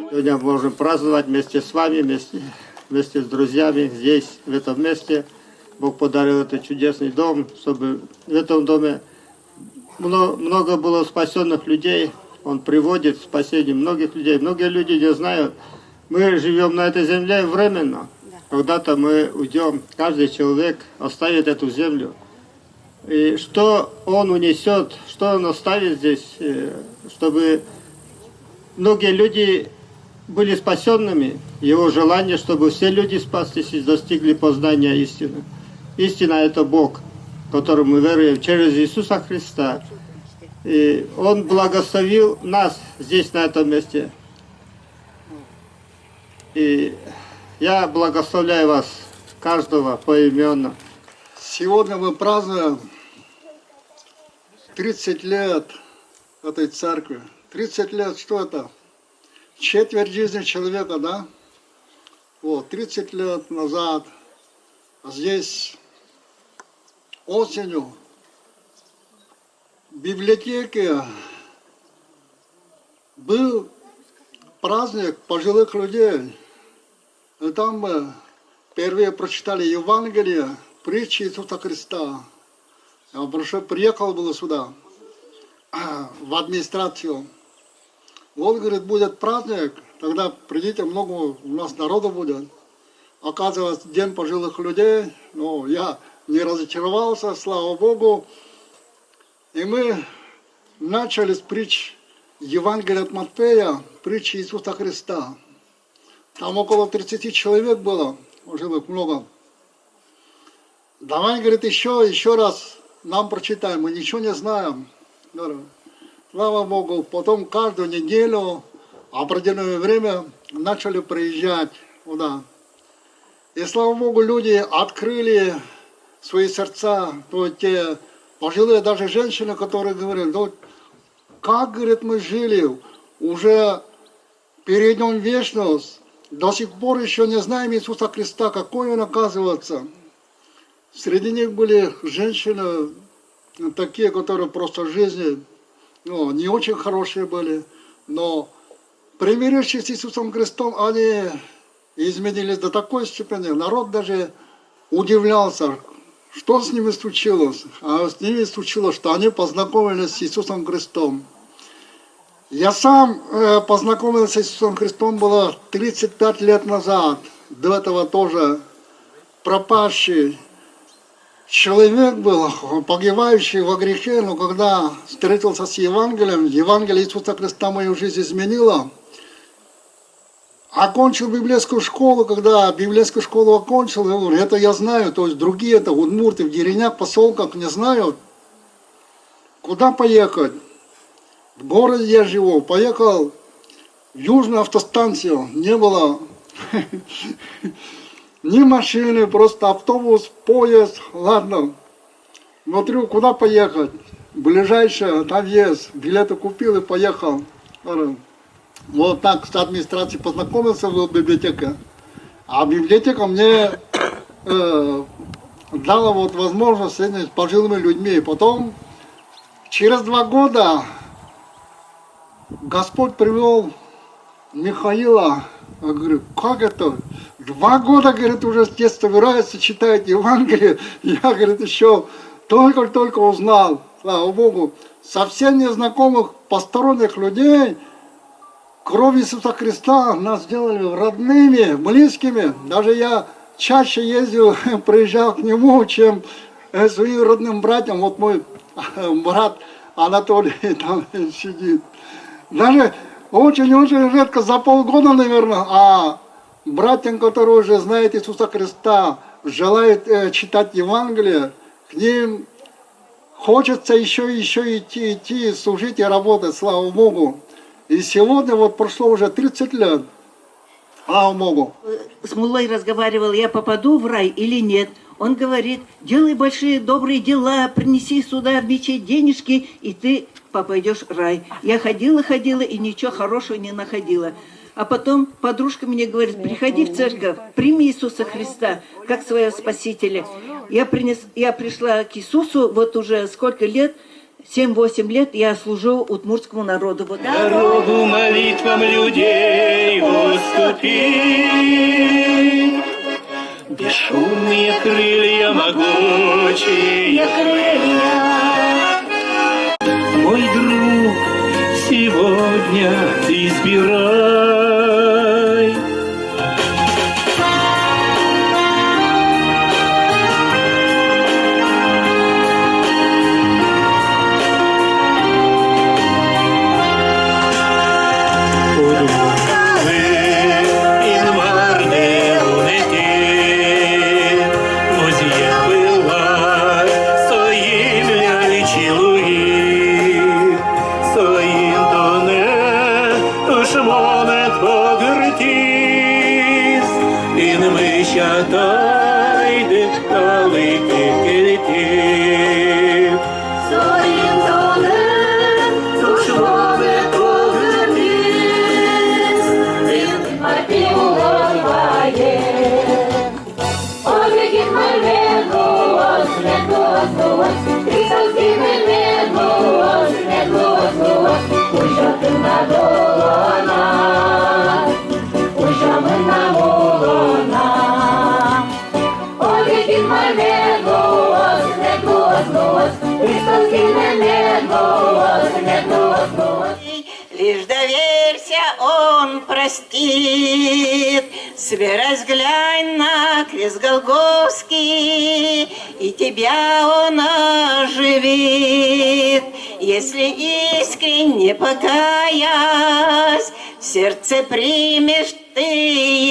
Сегодня можем праздновать вместе с вами, вместе с друзьями здесь, в этом месте. Бог подарил этот чудесный дом, чтобы в этом доме много было спасенных людей. Он приводит к спасению многих людей. Многие люди не знают. Мы живем на этой земле временно. Когда-то мы уйдем, каждый человек оставит эту землю. И что он унесет, что он оставит здесь, чтобы многие люди были спасенными. Его желание, чтобы все люди спаслись и достигли познания истины. Истина – это Бог, в котором мы веруем через Иисуса Христа. И Он благословил нас здесь, на этом месте. И я благословляю вас, каждого поименно. Сегодня мы празднуем 30 лет этой церкви. 30 лет, что это? Четверть жизни человека, да? Вот, 30 лет назад здесь осенью в библиотеке был праздник пожилых людей. И там мы впервые прочитали Евангелие, притчи Иисуса Христа. Я приехал было сюда, в администрацию. Вот, говорит, будет праздник, тогда придите, много у нас народу будет. Оказывается, день пожилых людей, но я не разочаровался, слава Богу. И мы начали с притч Евангелия от Матфея, притчи Иисуса Христа. Там около 30 человек было, пожилых много. Давай, говорит, еще раз нам прочитаем, мы ничего не знаем. Слава Богу, потом каждую неделю, определенное время, начали приезжать сюда. И слава Богу, люди открыли свои сердца, то те пожилые даже женщины, которые говорили, ну, как, говорит, мы жили, уже перейдем в вечность, до сих пор еще не знаем Иисуса Христа, какой Он оказывается. Среди них были женщины, такие, которые просто в жизни, ну, не очень хорошие были, но примирившись с Иисусом Христом, они изменились до такой степени. Народ даже удивлялся, что с ними случилось. А с ними случилось, что они познакомились с Иисусом Христом. Я сам познакомился с Иисусом Христом было 35 лет назад. До этого тоже пропащий человек был, погибающий во грехе, но когда встретился с Евангелием, Евангелие Иисуса Христа мою жизнь изменило. Окончил библейскую школу, когда библейскую школу окончил, я говорю, это я знаю, то есть другие, это удмурты, в деревнях, поселках не знают. Куда поехать? В городе я живу, поехал в Южную автостанцию, не было ни машины, просто автобус, поезд, ладно. Смотрю, куда поехать? Ближайшее, там есть, билеты купил и поехал. Вот так с администрацией познакомился в библиотеке. А библиотека мне дала вот возможность с пожилыми людьми. И потом, через 2 года, Господь привел Михаила. Я говорю, как это? 2 года, говорит, уже здесь собирается, читает Евангелие. Я, говорит, еще только узнал, слава Богу, совсем незнакомых посторонних людей. Кровь Иисуса Христа нас сделали родными, близкими. Даже я чаще ездил, приезжал к Нему, чем своим родным братьям. Вот мой брат Анатолий там сидит. Даже очень-очень редко, за полгода, наверное, а братьям, которые уже знают Иисуса Христа, желают читать Евангелие, к ним хочется еще идти, служить и работать, слава Богу. И сегодня вот прошло уже 30 лет. Слава Богу. С Муллой разговаривал, я попаду в рай или нет. Он говорит, делай большие добрые дела, принеси сюда в мечеть денежки, и ты попадешь в рай. Я ходила и ничего хорошего не находила. А потом подружка мне говорит, приходи в церковь, прими Иисуса Христа как своего Спасителя. Я пришла к Иисусу, вот уже сколько лет, 7-8 лет я служу удмуртскому народу. Вот. Дорогу молитвам людей уступи. Бесшумные крылья, могучие крылья. Мой друг, сегодня ты избирай. Тайде далеке келетіп Своїм донем душмани повернись, він співає. Ой, від мене голос, не голос, Христовський мене голос, не голос, Уже ти на долонах, уже ми на волонах. Від мене голос, не голос, Христовський мене голос, не голос. Лишь доверься, он простит. Собираясь, глянь на крест Голгофский, и тебя он оживит. Если искренне покаясь, в сердце примешь ты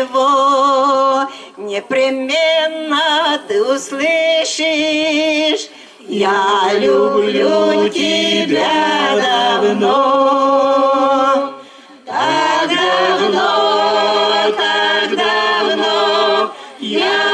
его, непременно ты услышишь: я люблю тебя давно, так давно, я